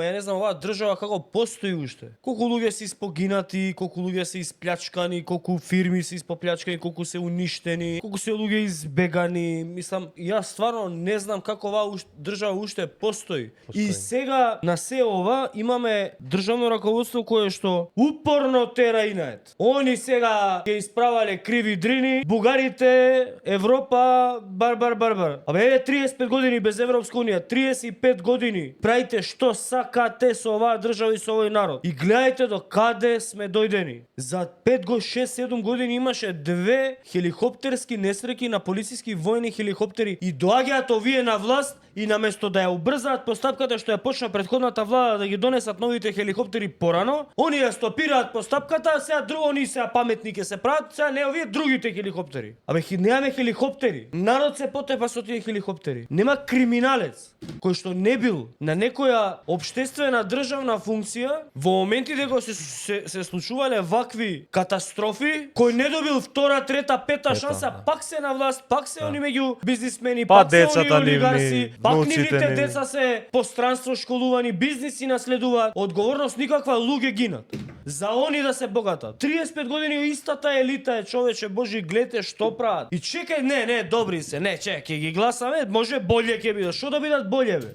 Ја не знам оваа држава како постои уште. Колку луѓе се испогинати, колку луѓе се исплячкани, колку фирми се испоплячкани, колку се уништени, колку се луѓе избегани. Мислам, јас стварно не знам како оваа држава уште постои. И сега на се ова имаме државно раководство кое што упорно тера инает. Они сега ќе исправале криви дрини, бугарите, Европа, барбар. Абе, еве 35 години без Европска унија, 35 години. Правите што сакате со оваа држава и со овој народ. И гледајте до каде сме дојдени. За 5 го 6-7 години имаше 2 хеликоптерски несреќи на полициски војни хеликоптери и доаѓаат овие на власт и наместо да ја убрзаат постапката што ја почна претходната влада да ги донесат новите хеликоптери порано, они ја стопираат постапката, сега они сега паметни ќе се прават, сега не овие другите хеликоптери. Абе, немаме хеликоптери. Народ се потепа со тие хеликоптери. Нема криминалец кој што не бил на некоја општествена државна функција во моментите кога се случувале вакви катастрофи, кој не добил втора, трета, пета шанса, пак се на власт, пак се они меѓу бизнисмени, пак се они олигарси, пак нивните деца се постранство школувани, бизниси наследуваат, одговорност никаква, луѓе гинат. За они да се богатат. 35 години истата елита е, човече, божи, гледате што прават. И чекај, не, добри се, не, чекај, ги гласаме, може боле ќе бидат. Што да бидат боле, бе?